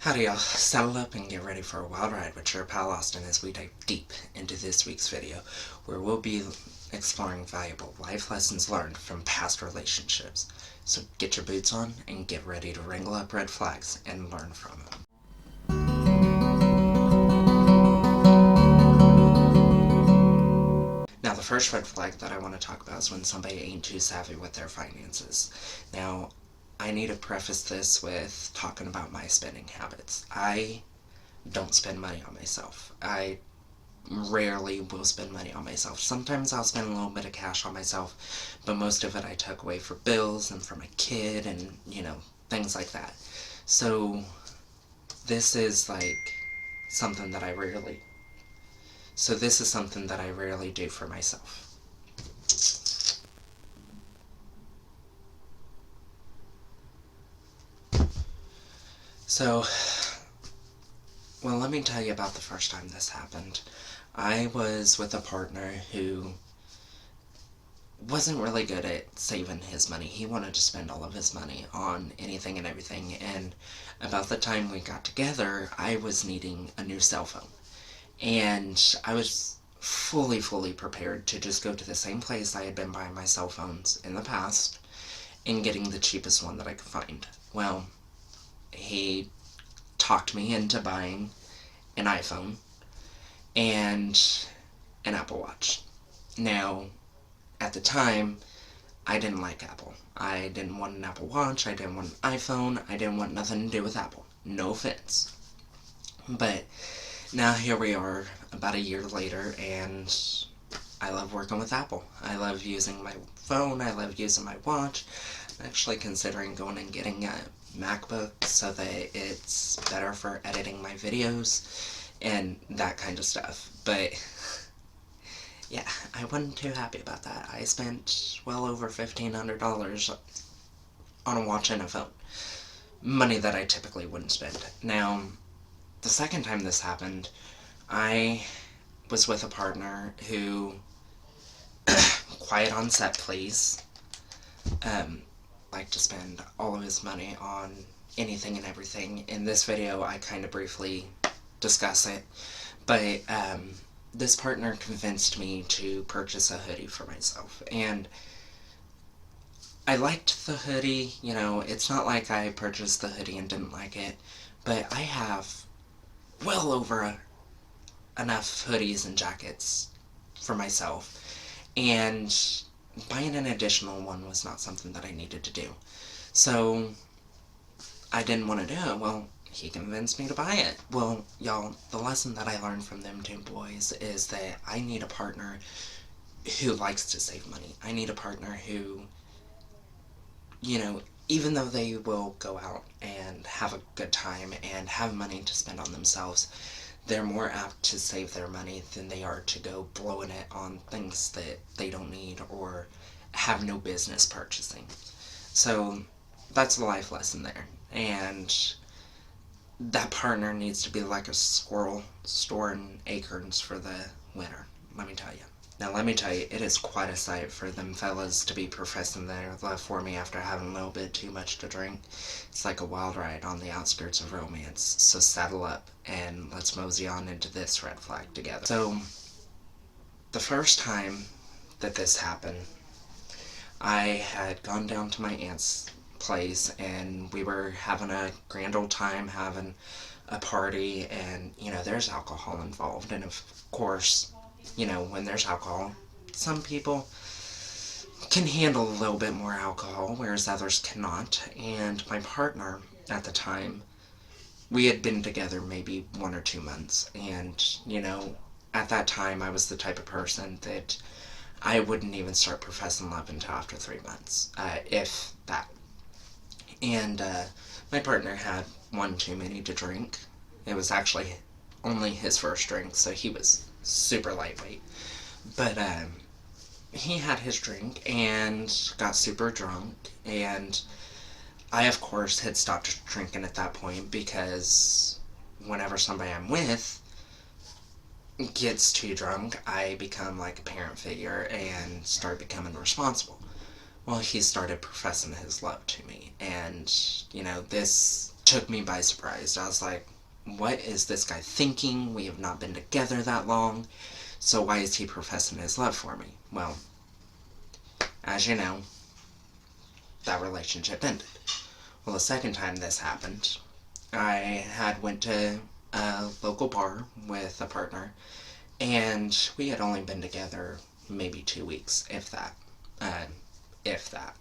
Howdy y'all, settle up and get ready for a wild ride with your pal Austin as we dive deep into this week's video, where we'll be exploring valuable life lessons learned from past relationships. So get your boots on and get ready to wrangle up red flags and learn from them. Now the first red flag that I want to talk about is when somebody ain't too savvy with their finances. Now, I need to preface this with talking about my spending habits. I don't spend money on myself. I rarely will spend money on myself. Sometimes I'll spend a little bit of cash on myself, but most of it I tuck away for bills and for my kid and, things like that. So this is something that I rarely this is something that I rarely do for myself. So, well, let me tell you about the first time this happened. I was with a partner who wasn't really good at saving his money. He wanted to spend all of his money on anything and everything, and about the time we got together, I was needing a new cell phone. And I was fully prepared to just go to the same place I had been buying my cell phones in the past and getting the cheapest one that I could find. Well, he talked me into buying an iPhone and an Apple Watch. Now, at the time, I didn't like Apple. I didn't want an Apple Watch, I didn't want an iPhone, I didn't want nothing to do with Apple. No offense. But now here we are, about a year later, and I love working with Apple. I love using my phone, I love using my watch. I'm actually considering going and getting a MacBook so that it's better for editing my videos and that kind of stuff. But yeah, I wasn't too happy about that. I spent well over $1,500 on a watch and a phone. Money that I typically wouldn't spend. Now, the second time this happened, I was with a partner who, quiet on set please, liked to spend all of his money on anything and everything. In this video, I kind of briefly discuss it, but this partner convinced me to purchase a hoodie for myself, and I liked the hoodie. It's not like I purchased the hoodie and didn't like it, but I have well over enough hoodies and jackets for myself, and buying an additional one was not something that I needed to do. So I didn't want to do it. Well, he convinced me to buy it. Well, y'all, the lesson that I learned from them two boys is that I need a partner who likes to save money. I need a partner who, even though they will go out and have a good time and have money to spend on themselves, they're more apt to save their money than they are to go blowing it on things that they don't need or have no business purchasing. So that's the life lesson there. And that partner needs to be like a squirrel storing acorns for the winter, let me tell you. Now let me tell you, it is quite a sight for them fellas to be professing their love for me after having a little bit too much to drink. It's like a wild ride on the outskirts of romance. So saddle up and let's mosey on into this red flag together. So, the first time that this happened, I had gone down to my aunt's place and we were having a grand old time, having a party, and there's alcohol involved, and of course, when there's alcohol, some people can handle a little bit more alcohol, whereas others cannot. And my partner at the time, we had been together maybe 1 or 2 months, and at that time I was the type of person that I wouldn't even start professing love until after 3 months, if that. And my partner had one too many to drink. It was actually only his first drink, so he was super lightweight. But he had his drink and got super drunk, and I, of course, had stopped drinking at that point because whenever somebody I'm with gets too drunk, I become like a parent figure and start becoming responsible. Well, he started professing his love to me, and, this took me by surprise. I was like, what is this guy thinking? We have not been together that long, so why is he professing his love for me? Well, as you know, that relationship ended. Well, the second time this happened, I had went to a local bar with a partner, and we had only been together maybe 2 weeks, if that. Uh, if that.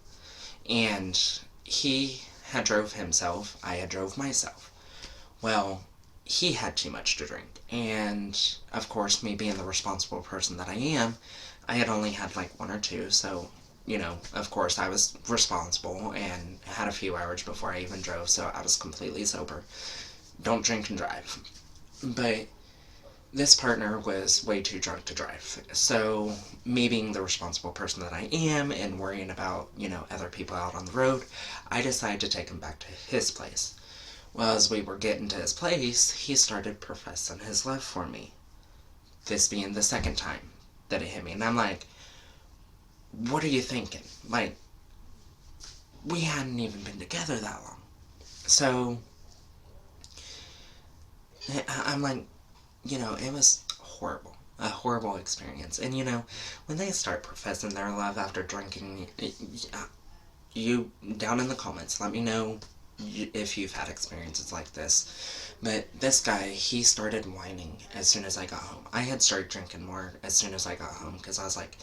And he had drove himself, I had drove myself. Well, he had too much to drink, and of course, me being the responsible person that I am, I had only had like one or two, so of course, I was responsible and had a few hours before I even drove, so I was completely sober. Don't drink and drive. But this partner was way too drunk to drive. So, me being the responsible person that I am and worrying about, other people out on the road, I decided to take him back to his place. Well, as we were getting to his place, he started professing his love for me. This being the second time that it hit me. And I'm like, what are you thinking? Like, we hadn't even been together that long. So, I'm like, it was horrible. A horrible experience. And when they start professing their love after drinking, you, down in the comments, let me know if you've had experiences like this. But this guy, he started whining as soon as I got home. I had started drinking more as soon as I got home because I was like,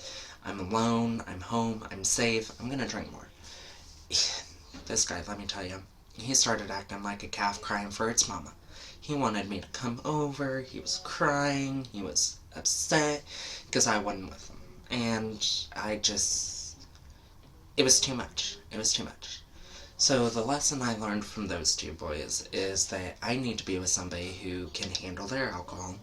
I'm alone, I'm home, I'm safe, I'm gonna drink more. This guy, let me tell you, he started acting like a calf crying for its mama. He wanted me to come over, he was crying, he was upset because I wasn't with him. And it was too much. It was too much. So the lesson I learned from those two boys is that I need to be with somebody who can handle their alcohol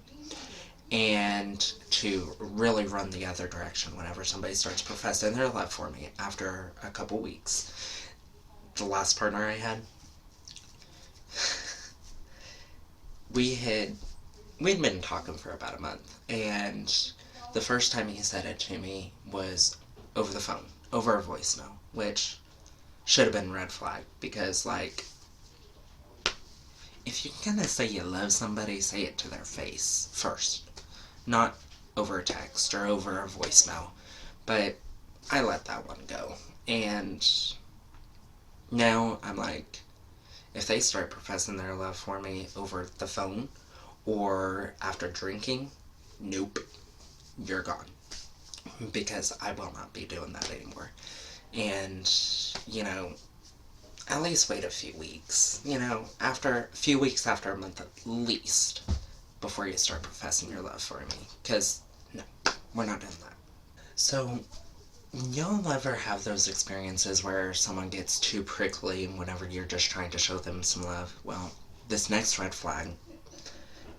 and to really run the other direction whenever somebody starts professing their love for me after a couple weeks. The last partner I had, we'd been talking for about a month, and the first time he said it to me was over the phone, over a voicemail, which should have been red flag, because, like, if you're gonna say you love somebody, say it to their face first, not over a text or over a voicemail. But I let that one go, and now I'm like, if they start professing their love for me over the phone or after drinking, nope, you're gone. Because I will not be doing that anymore. And, at least wait a few weeks. After a few weeks, after a month at least, before you start professing your love for me. Because, no, we're not doing that. So, y'all ever have those experiences where someone gets too prickly whenever you're just trying to show them some love? Well, this next red flag,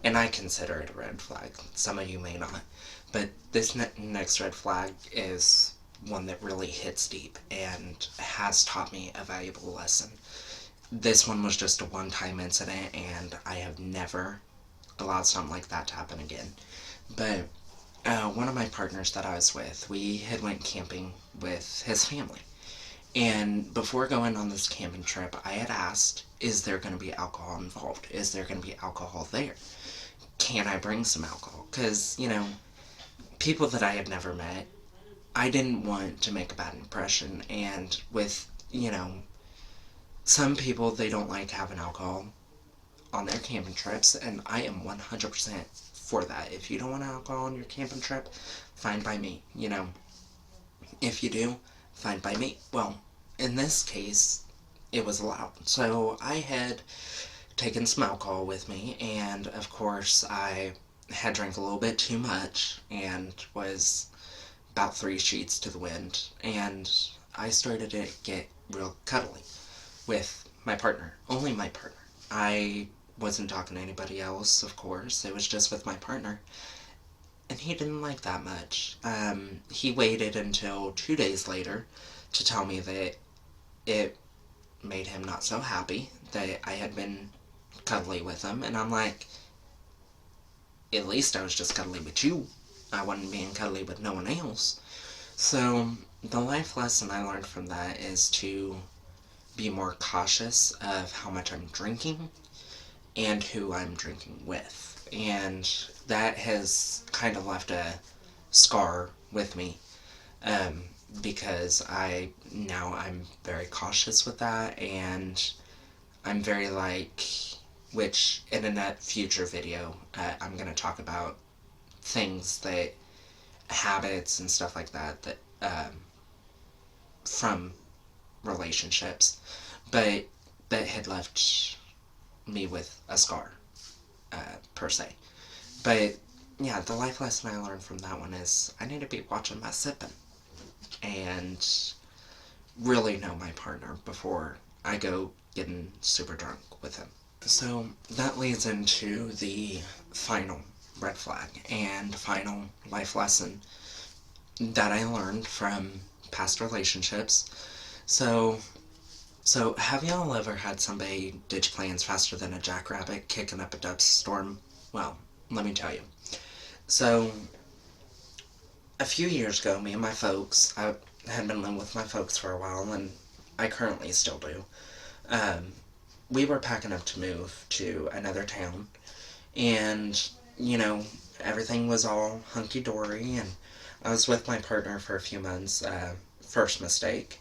and I consider it a red flag, some of you may not, but this next red flag is one that really hits deep and has taught me a valuable lesson. This one was just a one-time incident, and I have never allowed something like that to happen again. But one of my partners that I was with, we had went camping with his family. And before going on this camping trip, I had asked, is there going to be alcohol involved? Is there going to be alcohol there? Can I bring some alcohol? Because, people that I had never met, I didn't want to make a bad impression. And with, some people, they don't like having alcohol on their camping trips, and I am 100% for that. If you don't want alcohol on your camping trip, fine by me. If you do, fine by me. Well, in this case, it was allowed. So I had taken some alcohol with me, and of course I had drank a little bit too much and was about 3 sheets to the wind, and I started to get real cuddly with my partner. Only my partner. I wasn't talking to anybody else, of course. It was just with my partner. And he didn't like that much. He waited until 2 days later to tell me that it made him not so happy that I had been cuddly with him. And I'm like, at least I was just cuddly with you. I wasn't being cuddly with no one else. So the life lesson I learned from that is to be more cautious of how much I'm drinking and who I'm drinking with. And that has kind of left a scar with me, um, because I'm very cautious with that, and I'm very like, which in a future video, I'm going to talk about things that, habits and stuff like that, from relationships, but that had left me with a scar, per se. But yeah, the life lesson I learned from that one is I need to be watching my sipping and really know my partner before I go getting super drunk with him. So that leads into the final red flag and final life lesson that I learned from past relationships. So have y'all ever had somebody ditch plans faster than a jackrabbit kicking up a dust storm? Well, let me tell you. So a few years ago, me and my folks, I had been living with my folks for a while, and I currently still do. Um, we were packing up to move to another town, and, you know, everything was all hunky-dory, and I was with my partner for a few months. First mistake.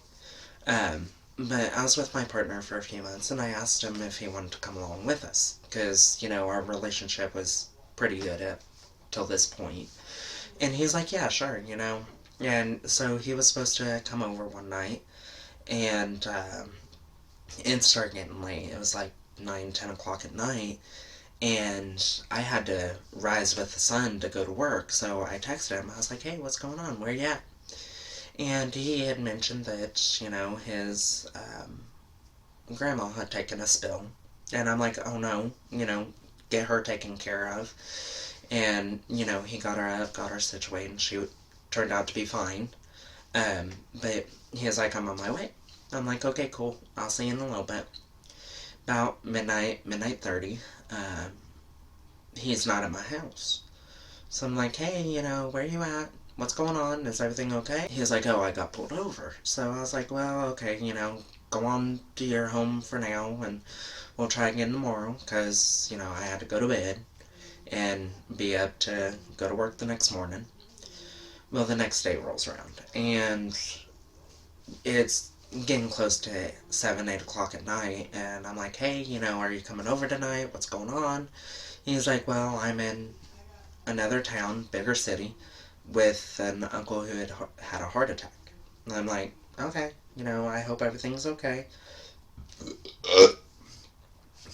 Um, but I was with my partner for a few months, and I asked him if he wanted to come along with us, because, you know, our relationship was pretty good up till this point. And he's like, yeah, sure, you know. And so he was supposed to come over one night, and it started getting late. It was like 9, 10 o'clock at night, and I had to rise with the sun to go to work. So I texted him. I was like, hey, what's going on? Where you at? And he had mentioned that, you know, his grandma had taken a spill. And I'm like, oh no, you know, get her taken care of. And, you know, he got her up, got her situated, and she turned out to be fine. But he was like, I'm on my way. I'm like, okay, cool. I'll see you in a little bit. About midnight 30, he's not at my house. So I'm like, hey, you know, where you at? What's going on? Is everything okay? He's like, oh, I got pulled over. So I was like, well, okay, you know, go on to your home for now, and we'll try again tomorrow, because, you know, I had to go to bed and be up to go to work the next morning. Well, the next day rolls around, and it's getting close to 7, 8 o'clock at night, and I'm like, hey, you know, are you coming over tonight? What's going on? He's like, well, I'm in another town, bigger city, with an uncle who had a heart attack. And I'm like, okay, you know, I hope everything's okay.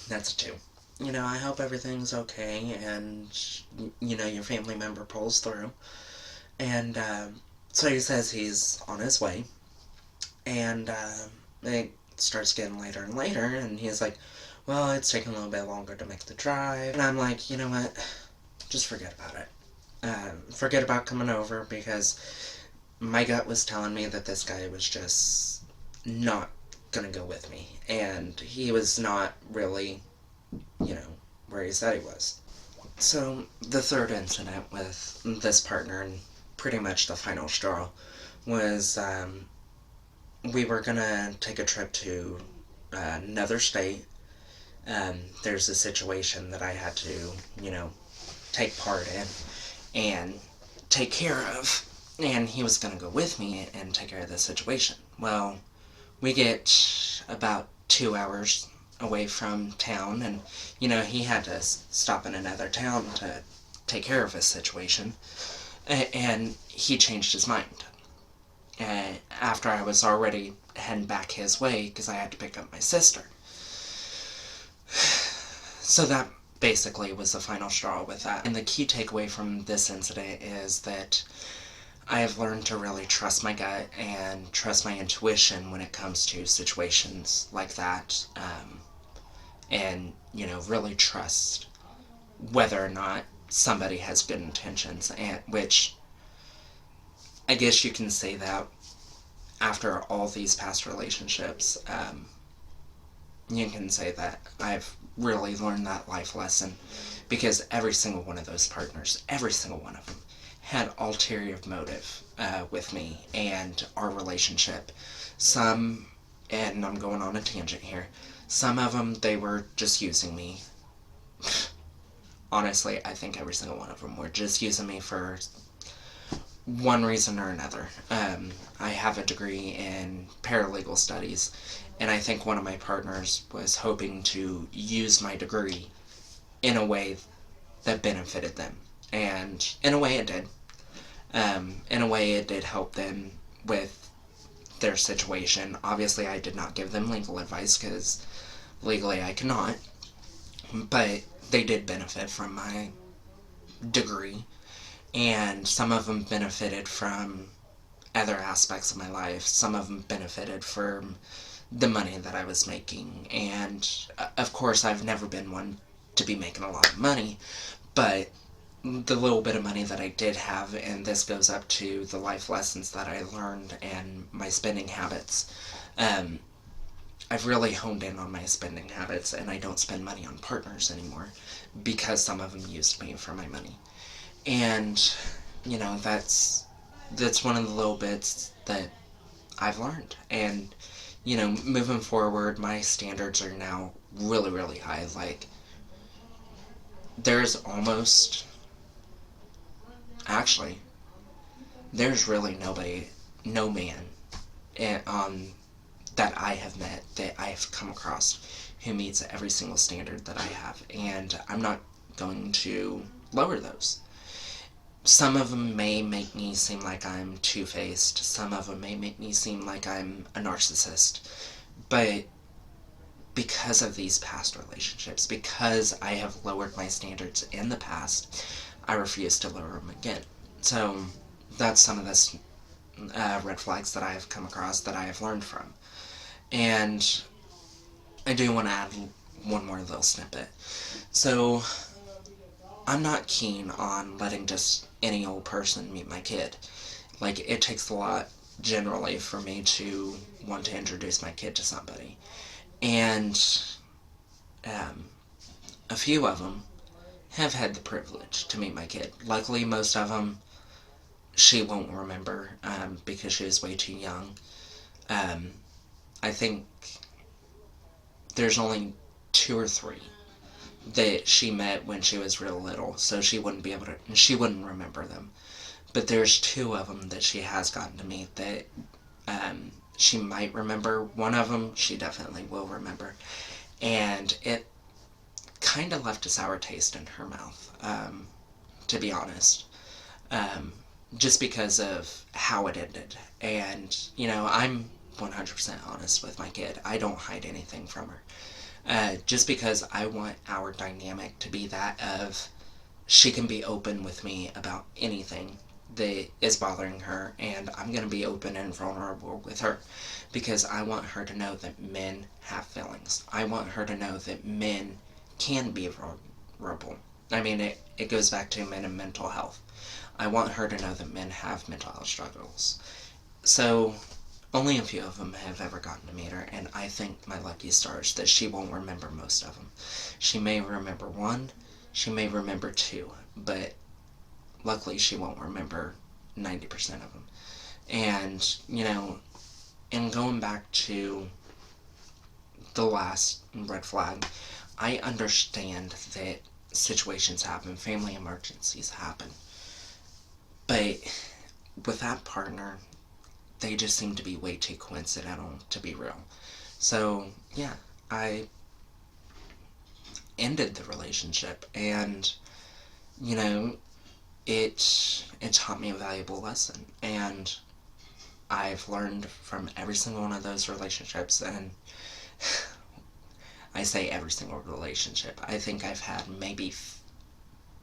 That's a 2. You know, I hope everything's okay, and, you know, your family member pulls through. And so he says he's on his way, and it starts getting later and later, and he's like, well, it's taking a little bit longer to make the drive. And I'm like, you know what, just forget about it. Forget about coming over, because my gut was telling me that this guy was just not gonna go with me, and he was not really, you know, where he said he was. So the third incident with this partner, and pretty much the final straw, was we were gonna take a trip to another state. There's a situation that I had to, you know, take part in and take care of, and he was gonna go with me and take care of the situation. Well, we get about 2 hours away from town, and, you know, he had to stop in another town to take care of his situation, and he changed his mind. After I was already heading back his way, because I had to pick up my sister. So that basically was the final straw with that. And the key takeaway from this incident is that I have learned to really trust my gut and trust my intuition when it comes to situations like that. And, you know, really trust whether or not somebody has good intentions, and which I guess you can say that after all these past relationships, you can say that I've really learned that life lesson, because every single one of those partners, every single one of them, had ulterior motive with me and our relationship. Some and I'm going on a tangent here. Some of them, they were just using me. Honestly, I think every single one of them were just using me for one reason or another. I have a degree in paralegal studies, and I think one of my partners was hoping to use my degree in a way that benefited them. And in a way, it did. In a way, it did help them with their situation. Obviously, I did not give them legal advice because legally I cannot, but they did benefit from my degree, and some of them benefited from other aspects of my life. Some of them benefited from the money that I was making, and of course, I've never been one to be making a lot of money, but the little bit of money that I did have, and this goes up to the life lessons that I learned and my spending habits. Um, I've really honed in on my spending habits, and I don't spend money on partners anymore because some of them used me for my money. And that's one of the little bits that I've learned. And moving forward, my standards are now really, really high. Like, there's almost actually there's really nobody, no man, that I have met, that I have come across, who meets every single standard that I have, and I'm not going to lower those. Some of them may make me seem like I'm two-faced. Some of them may make me seem like I'm a narcissist. But because of these past relationships, because I have lowered my standards in the past, I refuse to lower them again. So that's some of the red flags that I have come across that I have learned from. And I do want to add one more little snippet. So I'm not keen on letting just any old person meet my kid. Like, it takes a lot generally for me to want to introduce my kid to somebody. And um, a few of them have had the privilege to meet my kid. Luckily, most of them she won't remember because she was way too young. Um, I think there's only two or three that she met when she was real little, so she wouldn't remember them. But there's two of them that she has gotten to meet that she might remember. One of them she definitely will remember, and it kind of left a sour taste in her mouth, to be honest. Um, just because of how it ended. And, I'm 100% honest with my kid. I don't hide anything from her. Just because I want our dynamic to be that of she can be open with me about anything that is bothering her, and I'm going to be open and vulnerable with her because I want her to know that men have feelings. I want her to know that men can be vulnerable. I mean, it goes back to men and mental health. I want her to know that men have mental health struggles. So, only a few of them have ever gotten to meet her, and I think my lucky stars that she won't remember most of them. She may remember one, she may remember two, but luckily she won't remember 90% of them. And, and going back to the last red flag, I understand that situations happen, family emergencies happen. But with that partner, they just seem to be way too coincidental to be real. So, yeah, I ended the relationship, and, it taught me a valuable lesson. And I've learned from every single one of those relationships, and I say every single relationship. I think I've had maybe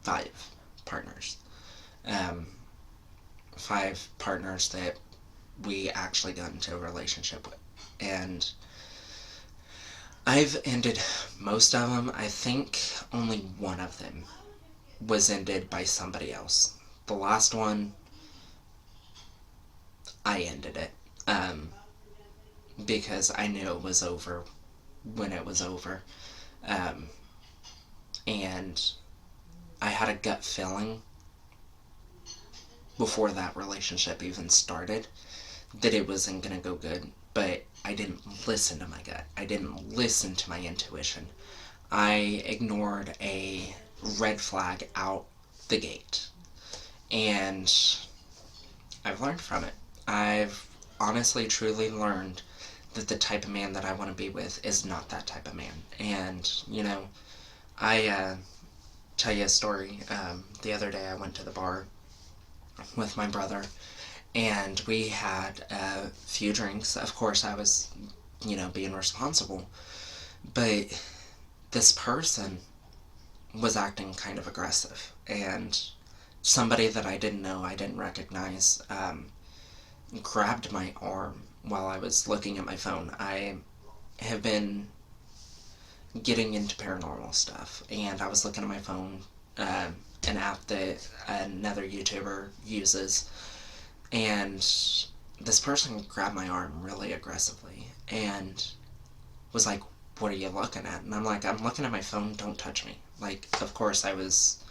five partners. Um, five partners that we actually got into a relationship with. And I've ended most of them. I think only one of them was ended by somebody else. The last one, I ended it. Because I knew it was over when it was over. Um, and I had a gut feeling before that relationship even started that it wasn't going to go good. but I didn't listen to my gut. I didn't listen to my intuition. I ignored a red flag out the gate. And I've learned from it. I've honestly, truly learned that the type of man that I want to be with is not that type of man. And, I tell you a story. The other day I went to the bar with my brother, and we had a few drinks. Of course, I was, being responsible. But this person was acting kind of aggressive. And somebody that I didn't know, I didn't recognize, grabbed my arm while I was looking at my phone. I have been getting into paranormal stuff, and I was looking at my phone, an app that another YouTuber uses, and this person grabbed my arm really aggressively and was like, "What are you looking at?" And I'm like, "I'm looking at my phone, don't touch me." Like, of course I was,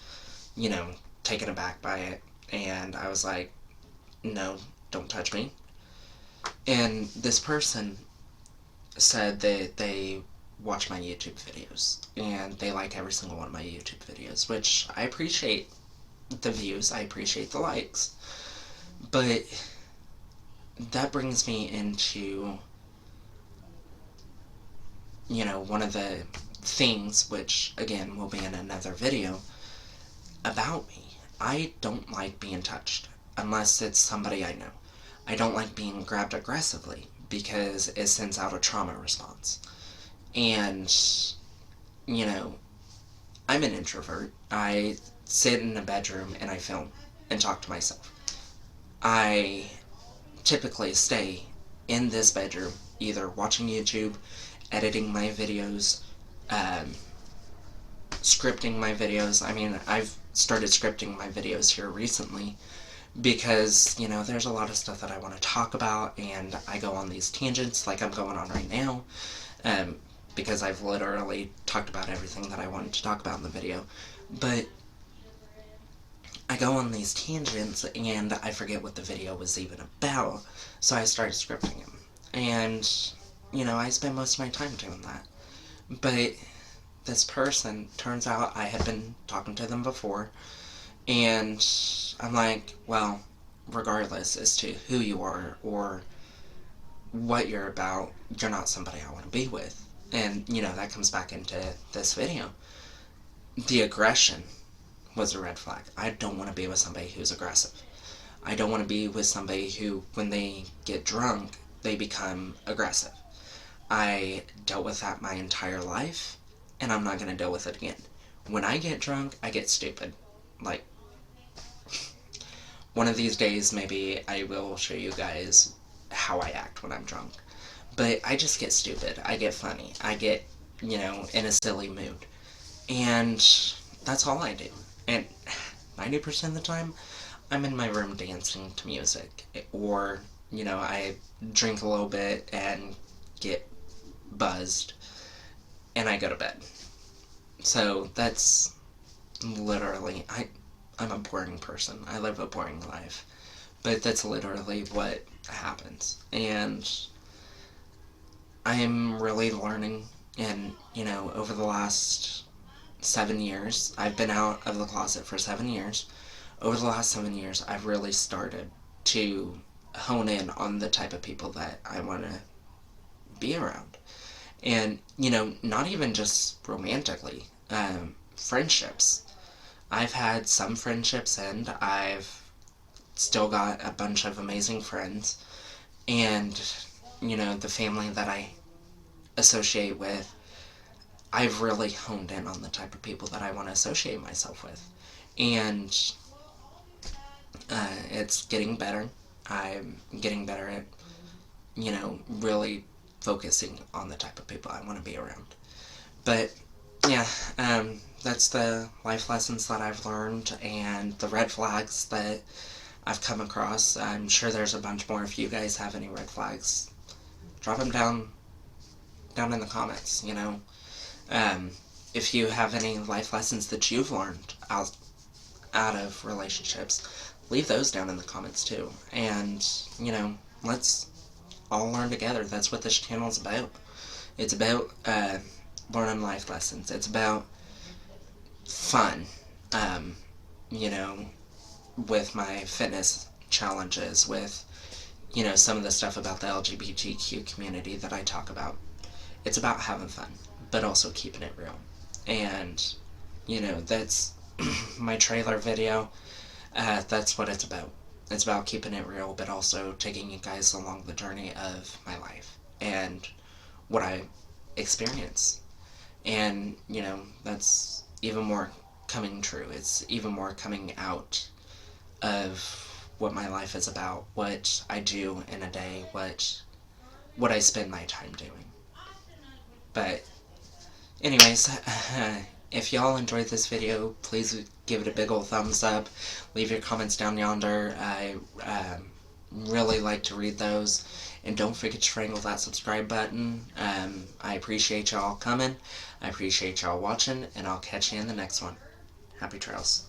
taken aback by it, and I was like, "No, don't touch me." And this person said that they watch my YouTube videos, and they like every single one of my YouTube videos, which I appreciate the views, I appreciate the likes, but that brings me into, one of the things, which, again, will be in another video, about me. I don't like being touched, unless it's somebody I know. I don't like being grabbed aggressively, because it sends out a trauma response. And, I'm an introvert. I sit in a bedroom and I film and talk to myself. I typically stay in this bedroom, either watching YouTube, editing my videos, scripting my videos. I mean, I've started scripting my videos here recently because, there's a lot of stuff that I want to talk about, and I go on these tangents like I'm going on right now, because I've literally talked about everything that I wanted to talk about in the video. But I go on these tangents, and I forget what the video was even about, so I started scripting them. And, I spend most of my time doing that. But this person, turns out I had been talking to them before, and I'm like, well, regardless as to who you are or what you're about, you're not somebody I want to be with. And, that comes back into this video. The aggression was a red flag. I don't want to be with somebody who's aggressive. I don't want to be with somebody who, when they get drunk, they become aggressive. I dealt with that my entire life, and I'm not going to deal with it again. When I get drunk, I get stupid. Like, one of these days, maybe I will show you guys how I act when I'm drunk. But I just get stupid. I get funny. I get, in a silly mood. And that's all I do. And 90% of the time, I'm in my room dancing to music. Or, I drink a little bit and get buzzed. And I go to bed. So that's literally... I'm a boring person. I live a boring life. But that's literally what happens. And I'm really learning, and, over the last 7 years, I've been out of the closet for 7 years. Over the last 7 years, I've really started to hone in on the type of people that I want to be around. And, not even just romantically, friendships. I've had some friendships end. I've still got a bunch of amazing friends. And, the family that I associate with, I've really honed in on the type of people that I want to associate myself with. And it's getting better. I'm getting better at, really focusing on the type of people I want to be around. But, yeah, that's the life lessons that I've learned and the red flags that I've come across. I'm sure there's a bunch more. If you guys have any red flags, drop them down in the comments, If you have any life lessons that you've learned out of relationships, leave those down in the comments too. And, let's all learn together. That's what this channel is about. It's about learning life lessons. It's about fun. Um, you know, with my fitness challenges, with, you know, some of the stuff about the LGBTQ community that I talk about. It's about having fun, but also keeping it real. And, you know, that's my trailer video. That's what it's about. It's about keeping it real, but also taking you guys along the journey of my life and what I experience. And, you know, that's even more coming true. It's even more coming out of what my life is about, what I do in a day, what I spend my time doing. But anyways, if y'all enjoyed this video, please give it a big ol' thumbs up. Leave your comments down yonder. I really like to read those. And don't forget to strangle that subscribe button. I appreciate y'all coming. I appreciate y'all watching. And I'll catch you in the next one. Happy trails.